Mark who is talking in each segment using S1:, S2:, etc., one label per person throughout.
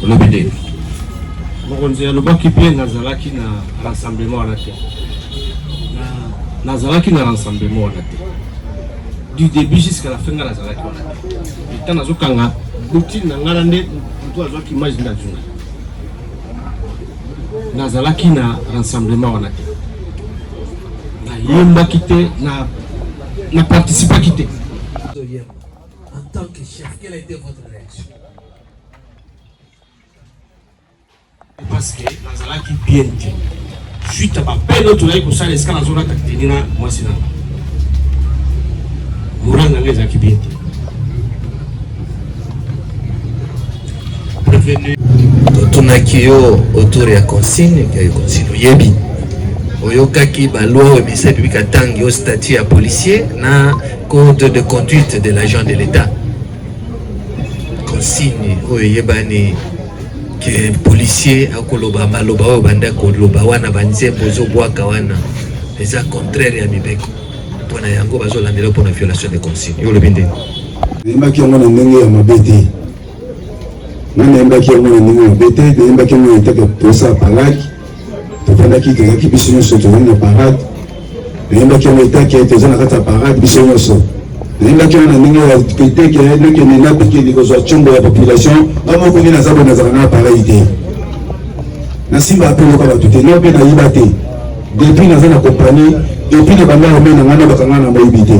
S1: le BD.
S2: Mokonzi ya lobaki bien nazalaki na rassemblement wana te. Nazalaki na rassemblement wana te. Du début jusqu'à la fin nazalaki wana te. Et tant azokanga bouti na ngala nde to azwaki image na junga. Nazalaki na rassemblement wana te. Na yembaki te na participaki te.
S3: En tant que chef, quelle a été votre réaction?
S2: Parce que nazalaki bien te. Suite à ma peine autre là, ça les scans zona taktenina moi c'est là. Mouranga ngezaki bien te. Prévenu.
S3: Totunaki yo autour ya consigne yebi. Oyokaki baloi emisa public atangi au statut ya policier na code de conduite de l'agent de l'État. Consigne oyebani que policier akoloba maloba oyo banda koloba wana banzembo zobwaka wana eza contraire ya mibeko mpona yango bazolandela mpona violation de consigne yo lobi ndenge
S4: nayembaki yango na ndenge ya mabe te nayembaki yango na ndenge ya mabe te nayembaki yango na etake posa parade tofandaki tozalaki biso nyonso tozali na parade nayembaki yango etake toza na kati ya parade biso nyonso nayembaki yango na ndenge ya eteke nokende napekeli kozwa tshombo ya population amoko nde naza boye nazala na pareil te nasimba ape loka bato te no mpe nayiba te depuis naza na kompani depuis na banda rome na ngai na bakanga na moyibi te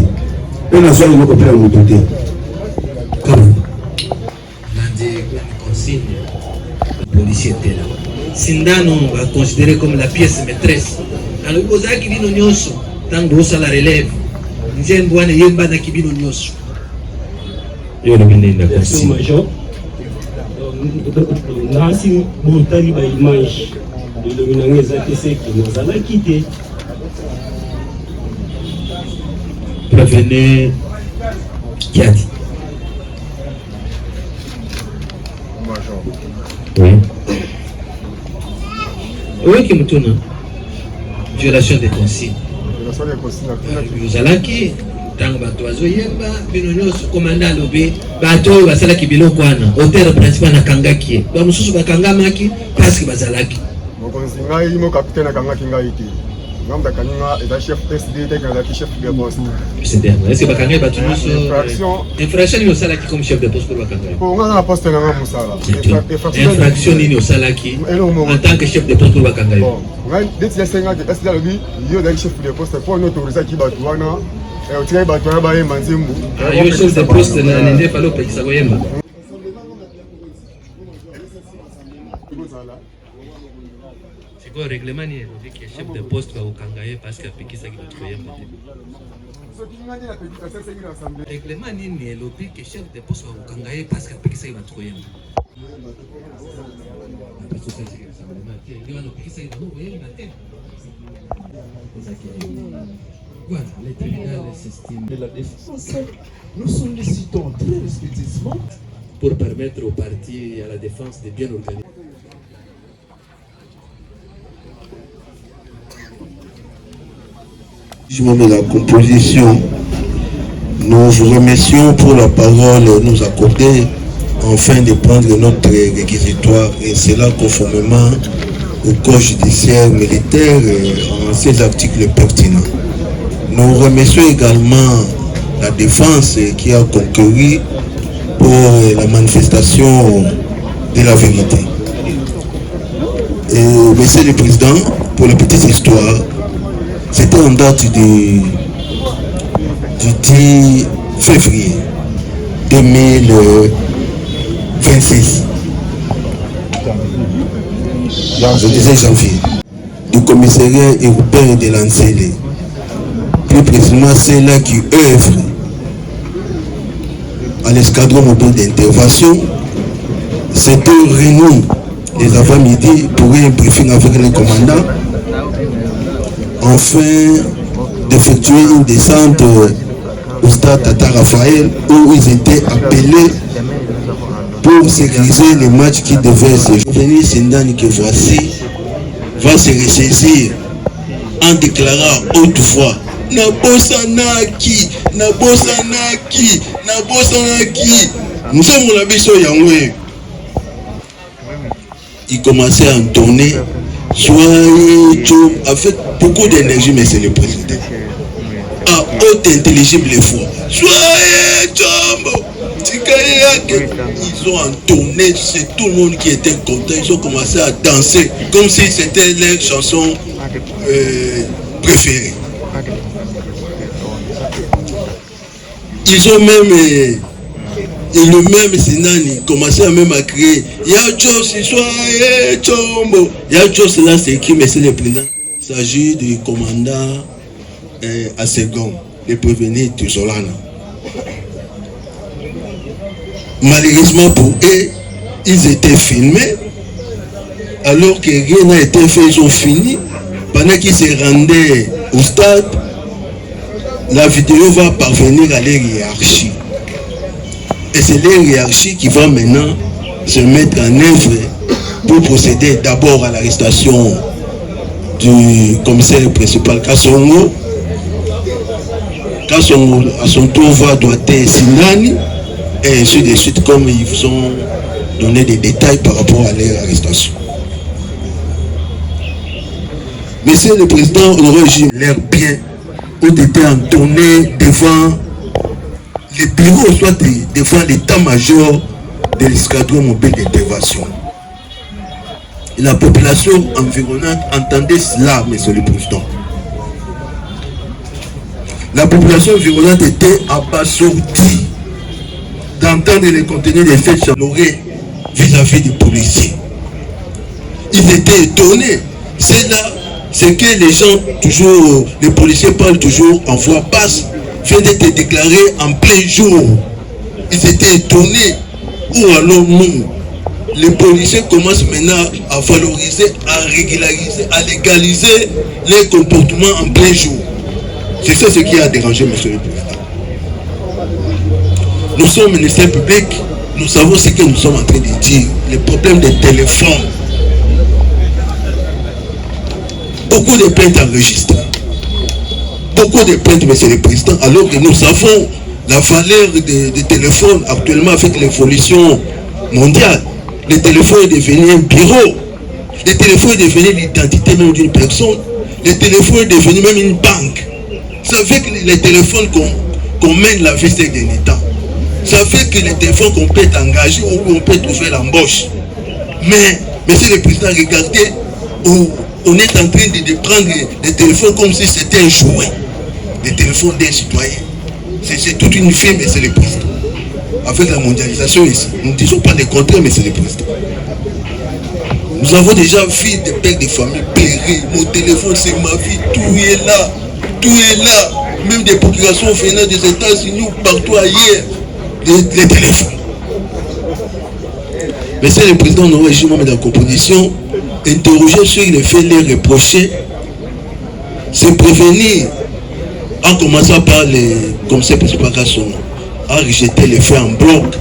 S4: mpe nazwa eloko mpe na moto te
S3: nandi consigne policier te la sindano baconsidéré comme la pièce maîtresse alobi ozalaki bino nyonso ntango bosala relève nzembo wana eyembanaki bino nyonso yo lobi ndenge na consigne
S5: nasi bontali ba image elobi nango eza te seke nazalaki te.
S3: Prévenu Kiadi. Oui. Oui, qui me tourne. Violation des consignes. Vous allez qui tant bato azoyemba bino nyonso commandant lobe bato basalaki biloko wana hôtel principal na kangaki ba mususu bakangamaki parce que bazalaki
S6: mokonzi ngai mo capitaine akangaki ngai te ngamba kaninga et chef SD te kana chef de poste
S3: c'est bien est-ce que bakangai bato nyonso infraction ni osalaki comme chef de poste pour bakangai
S6: ko ngana poste na musala
S3: infraction ni osalaki en tant que chef de poste pour bakangai
S6: bon ngai deti ya senga de SD lobi yo da chef de poste pour nous autoriser ki bato wana yo chef
S3: de poste na nende falo pekisa koyemba c'est quoi règlement ni dit que chef de poste va okangaye parce que pekisa ki koyemba règlement ni lobi que chef de poste va okangaye parce que pekisa ki koyemba voilà, les tribunaux s'estiment
S5: de la défense. Nous sollicitons très respectueusement
S3: pour permettre aux partis et à la défense de bien organiser.
S7: De la composition, nous vous remercions pour la parole nous accorder afin de prendre notre réquisitoire et cela conformément au code judiciaire militaire en ses articles pertinents. Nous remercions également la défense qui a concouru pour la manifestation de la vérité. Et Monsieur le Président, pour la petite histoire, c'était en date du 10 février 2026. Je disais janvier, du commissariat européen de l'Ancélé. Plus précisément ceux-là qui œuvrent à l'escadron mobile d'intervention, c'était réuni les avant-midi pour un briefing avec le commandant afin d'effectuer une descente au stade Tata Raphaël où ils étaient appelés pour sécuriser les matchs qui devaient se jouer. Sindani que voici va se ressaisir en déclarant haute voix Nabosanaki, Nabosanaki, Nabosanaki. Nous sommes la biso yangwe. il commençait à entonner, avec beaucoup d'énergie, monsieur le président. À haute intelligible fois. Soyez Chombo! Ils ont entonné, c'est tout le monde qui était content, ils ont commencé à danser comme si c'était leur chanson préférée. Ils ont même le même Sinani commencé à même à crier Yacho, si soyez Chombo. Yacho, cela c'est qui, monsieur le président? Il s'agit du commandant Assegon, le prévenu Tuzolana. Malheureusement pour eux, ils étaient filmés, alors que rien n'a été fait, ils ont fini. Pendant qu'ils se rendaient au stade, la vidéo va parvenir à leur hiérarchie. Et c'est leur hiérarchie qui va maintenant se mettre en œuvre pour procéder d'abord à l'arrestation du commissaire principal Kassongo. Kassongo, à son tour, va doiter Sinani, et ainsi de suite, comme ils vous ont donné des détails par rapport à leur arrestation. Monsieur le Président, l'air bien ont été entonnés devant les bureaux, soit devant l'état-major de l'escadron mobile d'intervention. Et la population environnante entendait cela, monsieur le Président. La population environnante était abasourdie d'entendre les contenus des faits chanourés vis-à-vis des policiers. Ils étaient étonnés. C'est là, c'est que les gens, toujours, les policiers parlent toujours en voix basse, vient d'être déclaré en plein jour. Ils étaient étonnés. Où allons-nous? Les policiers commencent maintenant à valoriser, à régulariser, à légaliser les comportements en plein jour. C'est ça ce qui a dérangé, monsieur le Président. Nous sommes ministère public, nous savons ce que nous sommes en train de dire. Les problèmes des téléphones. Beaucoup de plaintes enregistrées. Beaucoup de plaintes, monsieur le Président, alors que nous savons la valeur des téléphones actuellement avec l'évolution mondiale. Le téléphone est devenu un bureau. Le téléphone est devenu l'identité même d'une personne. Le téléphone est devenu même une banque. C'est avec les téléphones qu'on mène la vie d'un État. C'est avec les téléphones qu'on peut être engagé ou on peut trouver l'embauche. Mais, monsieur le Président, regardez où on est en train de prendre les téléphones comme si c'était un jouet. Les téléphones des citoyens. C'est toute une firme, monsieur le Président. Avec la mondialisation ici, nous ne disons pas le contraire, monsieur le Président. Nous avons déjà vu des pères de famille pleurer. Mon téléphone, c'est ma vie, tout est là. Tout est là. Même des populations venant des États-Unis ou partout ailleurs. Les téléphones. Monsieur le Président, nous avons dans la composition, interroger sur les faits, les reprocher, c'est prévenir, en commençant par les commissaires principaux à rejeter les faits en bloc,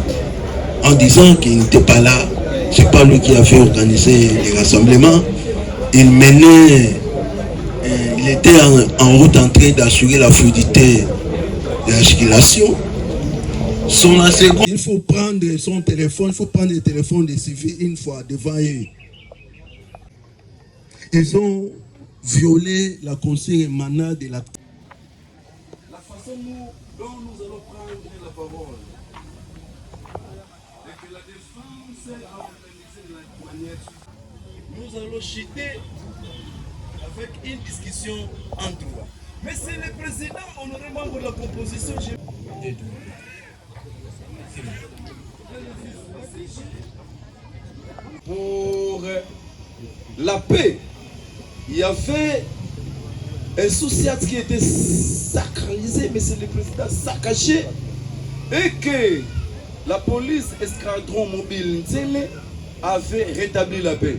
S7: en disant qu'il n'était pas là, c'est pas lui qui avait organisé les rassemblements, il menait, il était en route en train d'assurer la fluidité de la circulation. Il faut prendre son téléphone, il faut prendre le téléphone des civils une fois devant eux. Ils ont violé la consigne émanant de la... La façon dont nous allons prendre la parole, et que la défense a organisé de la manière suivante. Nous allons chuter avec une discussion en droit. Monsieur le Président, honoré membre de la composition, pour la paix, il y avait un social qui était sacralisé, monsieur le Président, saccagé, et que la police escadron mobile Nzele avait rétabli la paix.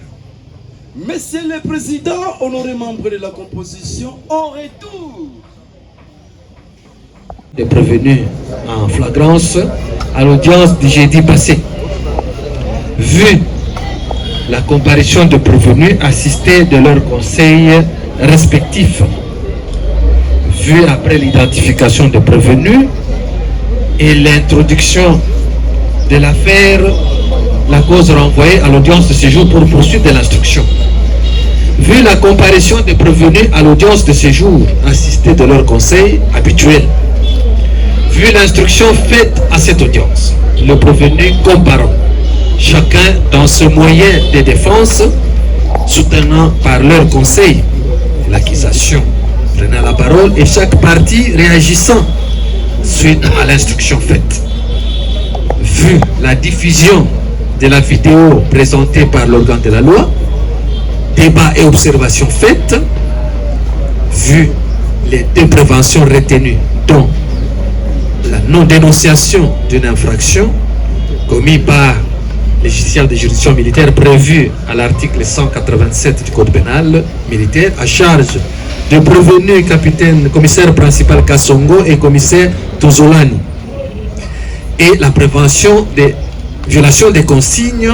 S7: Monsieur le Président, honoré membre de la composition, en retour
S1: des prévenus en flagrance à l'audience du jeudi passé. Vu la comparution de prévenus assistés de leurs conseils respectifs, vu après l'identification des prévenus et l'introduction de l'affaire, la cause renvoyés à l'audience de séjour pour poursuite de l'instruction. Vu la comparution des prévenus à l'audience de séjour assistée de leur conseil habituel, vu l'instruction faite à cette audience, le prévenu comparant, chacun dans ce moyen de défense, soutenant par leur conseil l'accusation, prenant la parole et chaque partie réagissant suite à l'instruction faite. Vu la diffusion de la vidéo présentée par l'organe de la loi, débats et observations faites, vu les deux préventions retenues, dont la non-dénonciation d'une infraction commise par les justiciables de juridiction militaire prévue à l'article 187 du Code pénal militaire, à charge de prévenu commissaire principal Kassongo et commissaire Tozolani, et la prévention des violations des consignes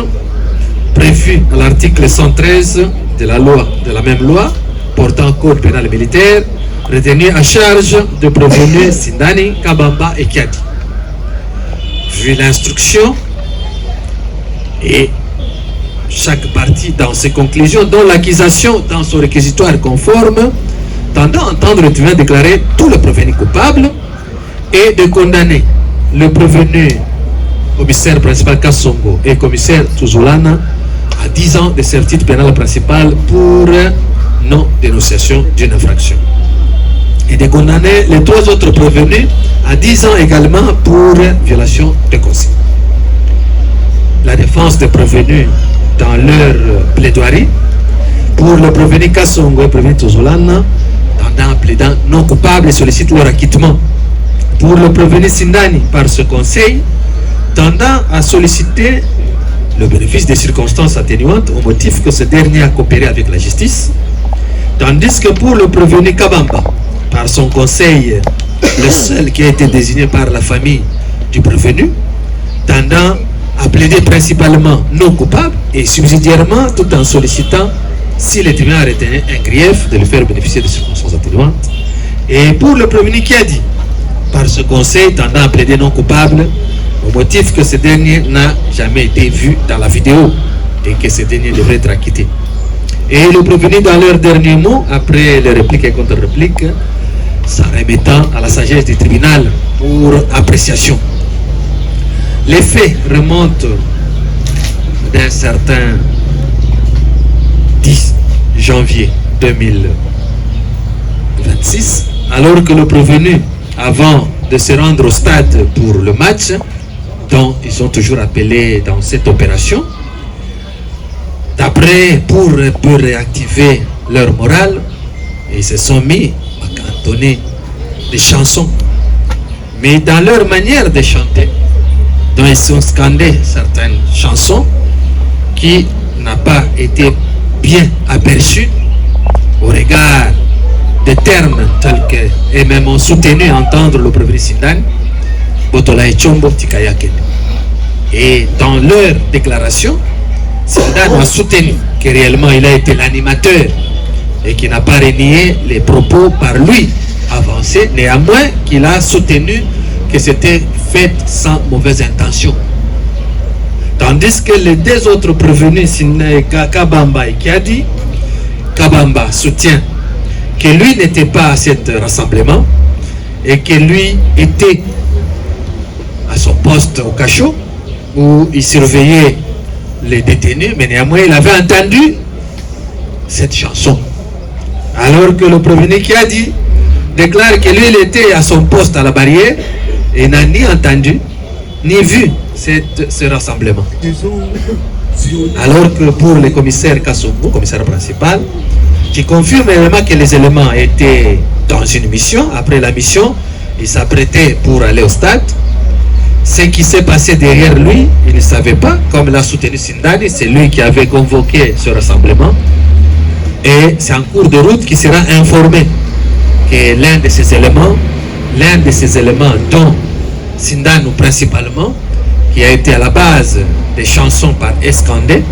S1: prévues à l'article 113 de la même loi portant Code pénal militaire, retenu à charge de prévenus Sindani, Kabamba et Kiadi. Vu l'instruction et chaque partie dans ses conclusions, dont l'accusation dans son réquisitoire conforme, tendant à entendre le tribunal déclarer tout le prévenu coupable et de condamner le prévenu commissaire principal Kassongo et commissaire Tuzulana à 10 ans de certitude pénale principale pour non-dénonciation d'une infraction. Et de condamner les 3 autres prévenus à 10 ans également pour violation de consigne. La défense des prévenus dans leur plaidoirie pour le prévenu Kassongo et le prévenu Tuzulana, tendant plaidant non coupable et sollicite leur acquittement. Pour le prévenu Sindani par ce conseil, tendant à solliciter le bénéfice des circonstances atténuantes au motif que ce dernier a coopéré avec la justice, tandis que pour le prévenu Kabamba, par son conseil, le seul qui a été désigné par la famille du prévenu, tendant à plaider principalement non coupable et subsidiairement tout en sollicitant, si le tribunal a retenu un grief, de le faire bénéficier des circonstances atténuantes. Et pour le prévenu qui a dit, par ce conseil tendant à plaider non coupable, au motif que ce dernier n'a jamais été vu dans la vidéo et que ce dernier devrait être acquitté. Et le prévenu dans leurs derniers mots, après les répliques et contre-répliques, s'en remettant à la sagesse du tribunal pour appréciation. Les faits remontent d'un certain 10 janvier 2026, alors que le prévenu, avant de se rendre au stade pour le match, dont ils sont toujours appelés dans cette opération, d'après, pour réactiver leur morale, ils se sont mis à cantonner des chansons. Mais dans leur manière de chanter, dont ils ont scandé certaines chansons qui n'ont pas été bien aperçues au regard des termes tels que et même ont soutenu entendre le prévenu Sindani, Botola et Chombo Tikayake. Et dans leur déclaration, Sindani a soutenu que réellement il a été l'animateur et qu'il n'a pas renié les propos par lui avancés, néanmoins qu'il a soutenu que c'était fait sans mauvaise intention. Tandis que les 2 autres prévenus, Kabamba et Kiadi, Kabamba soutient que lui n'était pas à cet rassemblement et que lui était à son poste au cachot où il surveillait les détenus, mais néanmoins il avait entendu cette chanson. Alors que le prévenu qui a dit déclare que lui il était à son poste à la barrière et n'a ni entendu ni vu ce rassemblement. Alors que pour le commissaire Kassongo, commissaire principal, qui confirme également que les éléments étaient dans une mission, après la mission, il s'apprêtait pour aller au stade. Ce qui s'est passé derrière lui, il ne savait pas, comme l'a soutenu Sindani, c'est lui qui avait convoqué ce rassemblement. Et c'est en cours de route qu'il sera informé que l'un de ces éléments dont Sindani principalement, qui a été à la base des chansons par Escandé,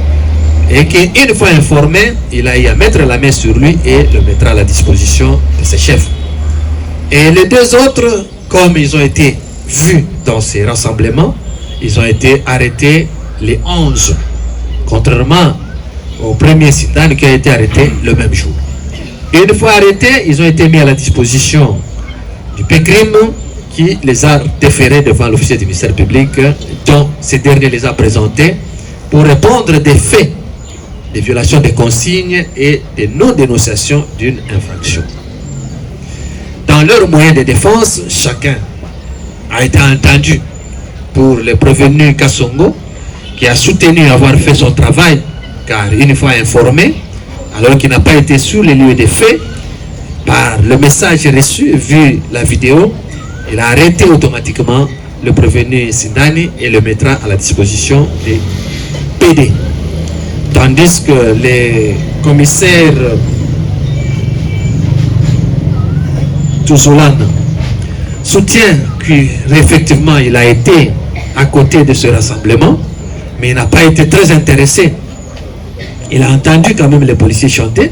S1: et qu'une fois informé, il a eu à mettre la main sur lui et le mettra à la disposition de ses chefs. Et les 2 autres, comme ils ont été vus dans ces rassemblements, ils ont été arrêtés les 11 contrairement au premier Sindani qui a été arrêté le même jour. Une fois arrêtés, ils ont été mis à la disposition du PECRIM qui les a déférés devant l'officier du ministère public, dont ces derniers les a présentés pour répondre des faits, des violations des consignes et des non-dénonciations d'une infraction. Dans leurs moyens de défense, chacun a été entendu. Pour le prévenu Kassongo, qui a soutenu avoir fait son travail, car une fois informé, alors qu'il n'a pas été sur les lieux des faits, par le message reçu, vu la vidéo, il a arrêté automatiquement le prévenu Sindani et le mettra à la disposition des PD. Tandis que les commissaires Touzoulan soutient qu'effectivement il a été à côté de ce rassemblement, mais il n'a pas été très intéressé. Il a entendu quand même les policiers chanter,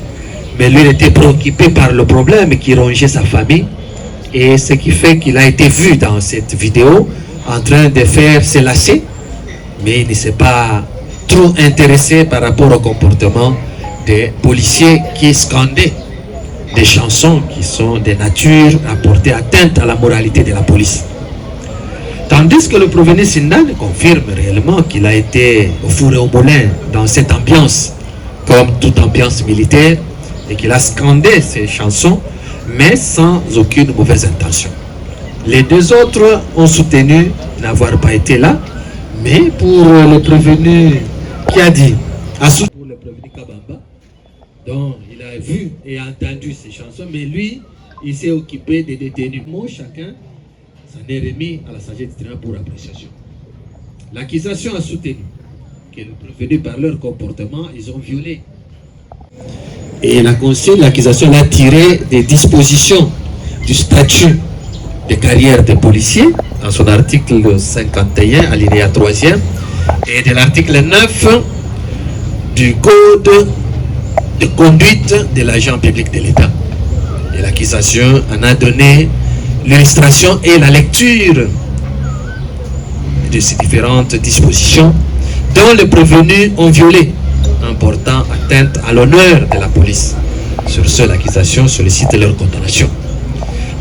S1: mais lui il était préoccupé par le problème qui rongeait sa famille, et ce qui fait qu'il a été vu dans cette vidéo en train de faire se lasser, mais il ne s'est pas trop intéressé par rapport au comportement des policiers qui scandaient des chansons qui sont de nature à porter atteinte à la moralité de la police. Tandis que le prévenu Sindani confirme réellement qu'il a été au four et au moulin dans cette ambiance, comme toute ambiance militaire, et qu'il a scandé ces chansons, mais sans aucune mauvaise intention. Les deux autres ont soutenu n'avoir pas été là, mais pour le prévenu qui a dit, pour le prévenu Kabamba, dont il a vu et entendu ces chansons, mais lui, il s'est occupé des détenus. Moi, chacun s'en est remis à la sagesse du tribunal pour appréciation. L'accusation a soutenu que le prévenu par leur comportement, ils ont violé. Et l'accusation a tiré des dispositions du statut de carrière des policiers, dans son article 51, alinéa 3e, et de l'article 9 du Code de conduite de l'agent public de l'État. Et l'accusation en a donné l'illustration et la lecture de ces différentes dispositions dont les prévenus ont violé, en portant atteinte à l'honneur de la police. Sur ce, l'accusation sollicite leur condamnation.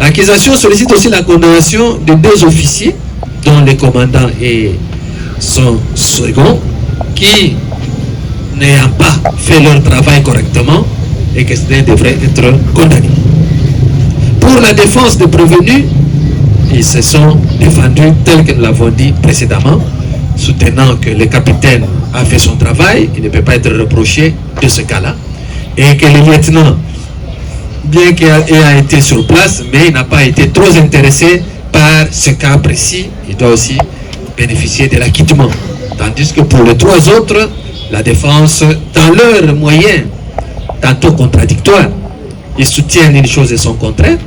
S1: L'accusation sollicite aussi la condamnation de deux officiers, dont le commandant et son second, qui, n'ayant pas fait leur travail correctement, et que cela devrait être condamné. Pour la défense des prévenus, ils se sont défendus tel que nous l'avons dit précédemment, soutenant que le capitaine a fait son travail, il ne peut pas être reproché de ce cas-là, et que le lieutenant, bien qu'il ait été sur place, mais il n'a pas été trop intéressé par ce cas précis, il doit aussi bénéficier de l'acquittement. Tandis que pour les trois autres, la défense, dans leurs moyens, tantôt contradictoires, ils soutiennent une chose et son contraire,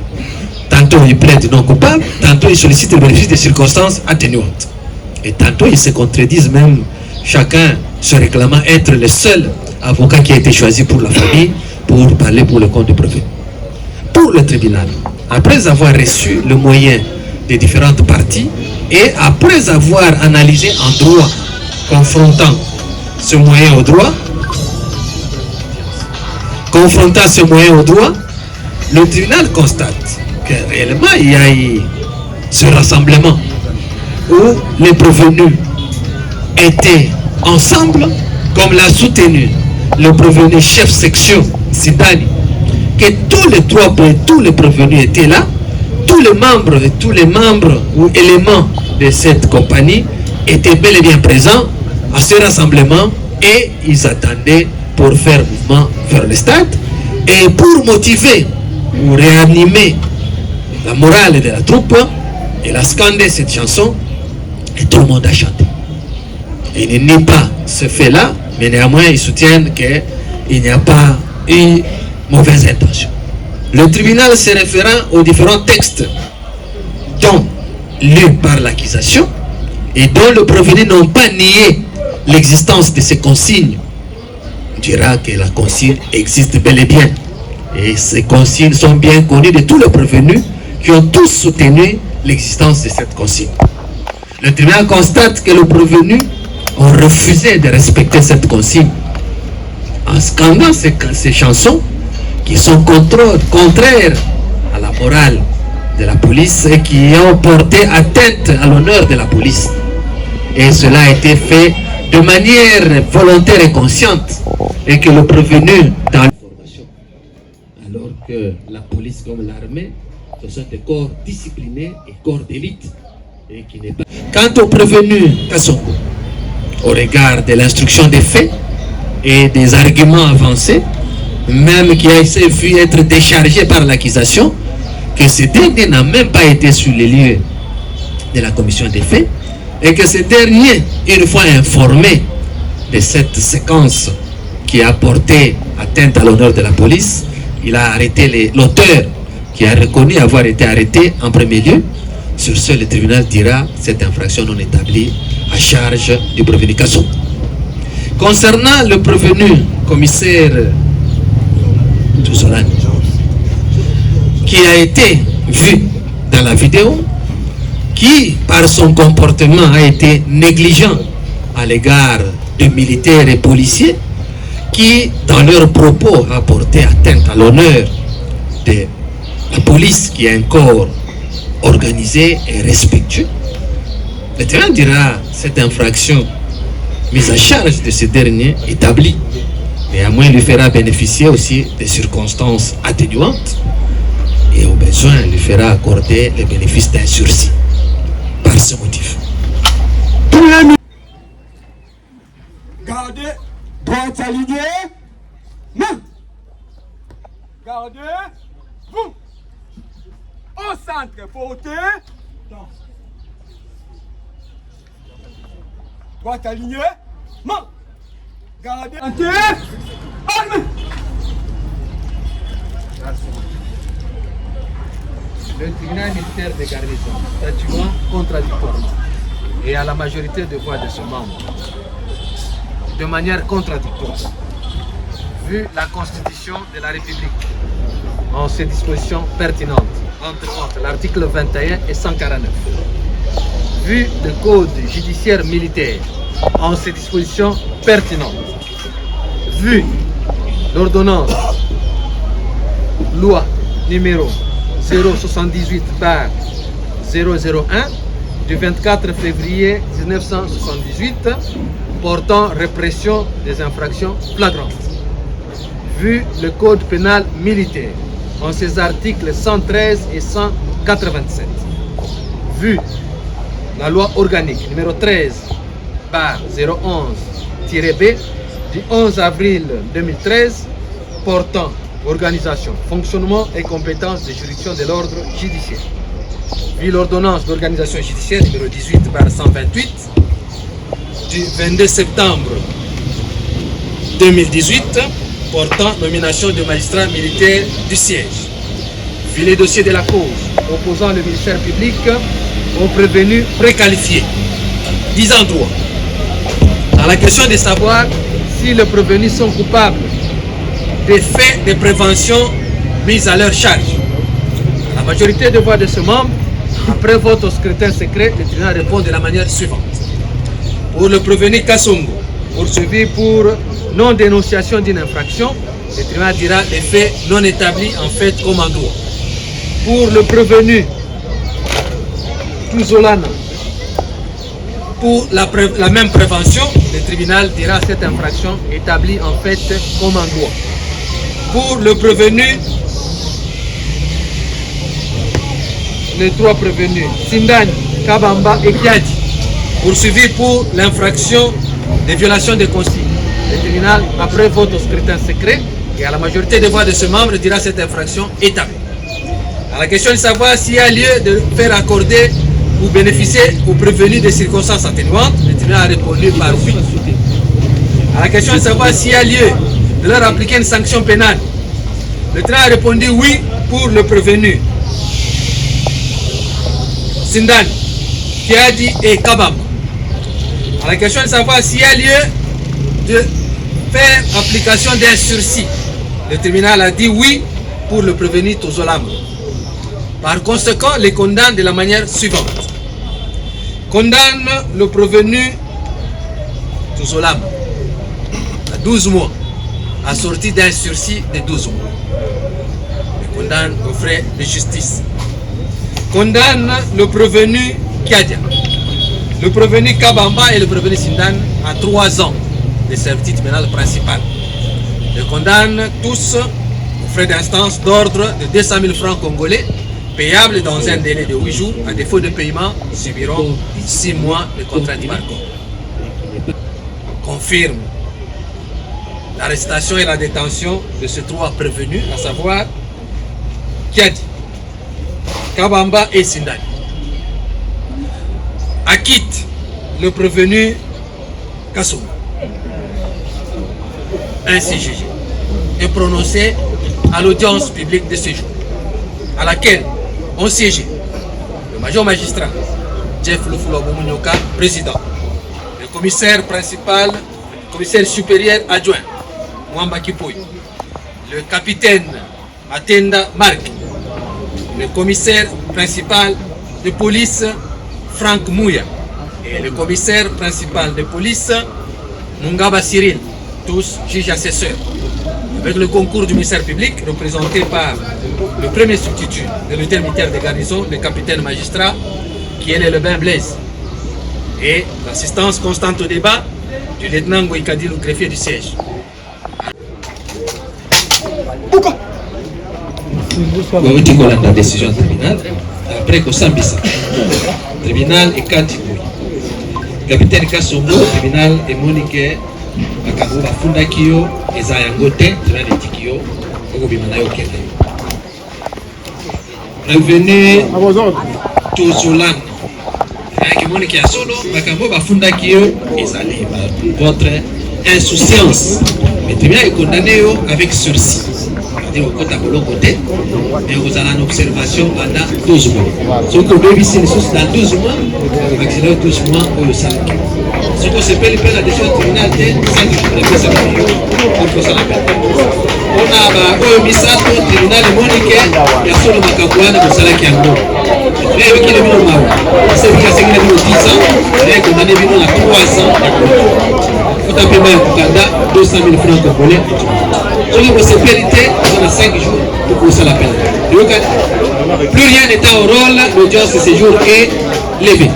S1: tantôt ils plaident non coupables, tantôt ils sollicitent le bénéfice des circonstances atténuantes. Et tantôt ils se contredisent même, chacun se réclamant être le seul avocat qui a été choisi pour la famille, pour parler pour le compte du prévenu. Pour le tribunal, après avoir reçu le moyen des différentes parties et après avoir analysé en droit, confrontant ce moyen au droit, le tribunal constate que réellement il y a eu ce rassemblement où les prévenus étaient ensemble, comme l'a soutenu le prévenu chef section Sindani, que tous les prévenus étaient là, tous les membres ou éléments de cette compagnie étaient bel et bien présents à ce rassemblement et ils attendaient pour faire mouvement vers le stade et pour motiver ou réanimer la morale de la troupe. Il a scandé cette chanson et tout le monde a chanté. Il ne nie pas ce fait-là, mais néanmoins ils soutiennent qu'il n'y a pas eu mauvaise intention. Le tribunal se référant aux différents textes dont lus par l'accusation et dont le prévenu n'ont pas nié l'existence de ces consignes, dira que la consigne existe bel et bien. Et ces consignes sont bien connues de tous les prévenus qui ont tous soutenu l'existence de cette consigne. Le tribunal constate que les prévenus ont refusé de respecter cette consigne en scandant ces chansons qui sont contraires à la morale de la police et qui ont porté atteinte à l'honneur de la police. Et cela a été fait de manière volontaire et consciente, et que le prévenu dans l'information, alors que la police comme l'armée, ce sont des corps disciplinés et corps d'élite. Et qui n'est pas... Quant au prévenu Kassongo, au regard de l'instruction des faits et des arguments avancés, même qui a vu être déchargé par l'accusation, que ce dernier n'a même pas été sur les lieux de la commission des faits, et que ce dernier, une fois informé de cette séquence qui a porté atteinte à l'honneur de la police, il a arrêté l'auteur qui a reconnu avoir été arrêté en premier lieu. Sur ce, le tribunal dira cette infraction non établie à charge du prévenu Kasson. Concernant le prévenu commissaire Touzolane, qui a été vu dans la vidéo, qui par son comportement a été négligent à l'égard de militaires et policiers, qui dans leurs propos a porté atteinte à l'honneur de la police, qui est un corps organisé et respectueux. Le tribunal dira cette infraction mise à charge de ce dernier établie, néanmoins lui fera bénéficier aussi des circonstances atténuantes et au besoin lui fera accorder le bénéfice d'un sursis par ce motif.
S8: Gardez, droite alignée, main. Gardez, vous. Au centre, portez. Droite alignée, main. Gardez, armée.
S1: Le tribunal militaire de garnison, statuant contradictoirement et à la majorité de voix de ses membres, de manière contradictoire, vu la Constitution de la République en ses dispositions pertinentes, entre autres l'article 21 et 149, vu le Code judiciaire militaire en ses dispositions pertinentes, vu l'ordonnance loi numéro 078/001 du 24 février 1978 portant répression des infractions flagrantes. Vu le Code pénal militaire en ses articles 113 et 187. Vu la loi organique numéro 13/011-B du 11 avril 2013 portant organisation, fonctionnement et compétences des juridictions de l'ordre judiciaire. Vu l'ordonnance d'organisation judiciaire numéro 18/128 du 22 septembre 2018 portant nomination de magistrats militaires du siège. Vu les dossiers de la cause opposant le ministère public aux prévenus préqualifiés, disant droit dans la question de savoir si les prévenus sont coupables des faits de prévention mis à leur charge. La majorité des voix de ce membre, après vote au scrutin secret, le tribunal répond de la manière suivante. Pour le prévenu Kassongo, poursuivi pour non-dénonciation d'une infraction, le tribunal dira les faits non établis en fait comme en droit. Pour le prévenu Touzolane, pour la même prévention, le tribunal dira cette infraction établie en fait comme en droit. Pour le prévenu, les trois prévenus, Sindani, Kabamba et Kiadi, poursuivis pour l'infraction de violation des consignes. Le tribunal, après vote au scrutin secret, et à la majorité des voix de ce membre, dira cette infraction établie. À la question de savoir s'il y a lieu de faire accorder ou bénéficier aux prévenus des circonstances atténuantes, le tribunal a répondu par oui. À la question de savoir s'il y a lieu de leur appliquer une sanction pénale, le tribunal a répondu oui pour le prévenu Sindani, Kiadi et Kabam. À la question de savoir s'il y a lieu de faire application d'un sursis, le tribunal a dit oui pour le prévenu Tozolam. Par conséquent, les condamne de la manière suivante. Condamne le prévenu
S3: Touzolam, à 12 mois, assorti d'un sursis de 12 mois. Le condamne aux frais de justice. Condamne le prévenu Kiadia, le prévenu Kabamba et le prévenu Sindan à 3 ans de servitude pénale principale. Le condamne tous aux frais d'instance d'ordre de 200 000 francs congolais, payables dans un délai de 8 jours. À défaut de paiement, subiront 6 mois de contrat d'embargo. Confirme l'arrestation et la détention de ces 3 prévenus, à savoir Kiadi, Kabamba et Sindani. Acquitte le prévenu Kassoum, ainsi jugé, et prononcé à l'audience publique de ce jour, à laquelle ont siégé le major magistrat Jeff Lufulobo-Munyoka, président, le commissaire principal, le commissaire supérieur adjoint Mwamba Kipoy, le capitaine Matenda Mark, le commissaire principal de police Franck Mouya et le commissaire principal de police Mungaba Cyril, tous juges assesseurs, avec le concours du ministère public représenté par le premier substitut de l'hôtel militaire de garnison, le capitaine magistrat qui est le Lebin Blaise, et l'assistance constante au débat du lieutenant Goïkadi, le greffier du siège. La décision tribunal après Kosambisa, tribunal et Katibouy, capitaine Kassongo, tribunal et Monique Akabuba Fundakio et Zayangote, tribunal et Tikio, Ogobimanayo Kende. Revenu Touzolam, avec Monique Asolo, Akabuba Fundakio et Zali, votre insouciance. Le tribunal est condamné avec sursis. Au côté côté, et vous avez une observation pendant 12 mois. Ce que vous ici, dans 12 mois, vous vaccinez 12 mois au Yosan. Ce que se fait la décision tribunal de 5 jours, il faut ça la peine. On a un message au tribunal de Monique, il y a solo Makabouana au salaire qui est en gros. Mais avec qui le minimum, c'est qu'il y a 10 ans, il est condamné à 3 ans. Vous tapez même pour Kanda 200 000 francs congolais. Sur les possibilités, on a 5 jours pour pousser la peine. Plus rien n'est au rôle, l'audience de ce jour est levée.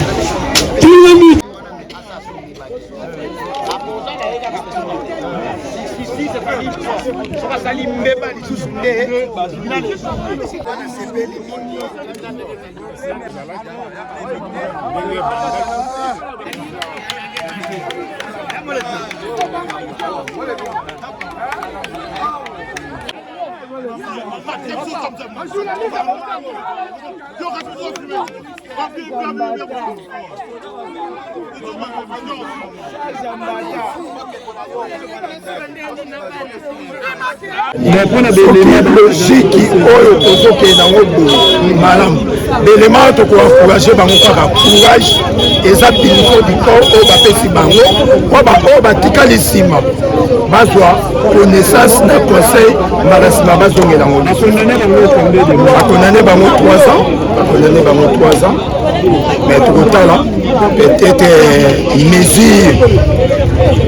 S9: logique oyo tozokenda ngo malamu belema tokoencourage bango kaka courage eza bilifo dikor oyo bapesi bango oyo batikali nsima bazwa connaissance na conseil mbala nsima bazongela ngo bakondane bango 3 ans mais tokotala peut-être mesure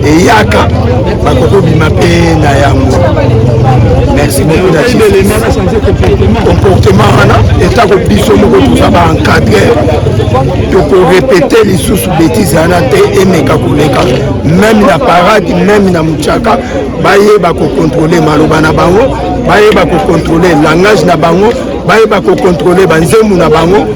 S9: eyaka bakokobima mpe na yango. Merci beaucoup na comportement wana etako biso moko toza baencadre tokorepete lisusu bétise wana te emeka koleka même na parade même na muchaka bayeba kocontrôle maloba na bango bayeba kocontrôle langage na bango bayeba kocontrôle banzembo na bango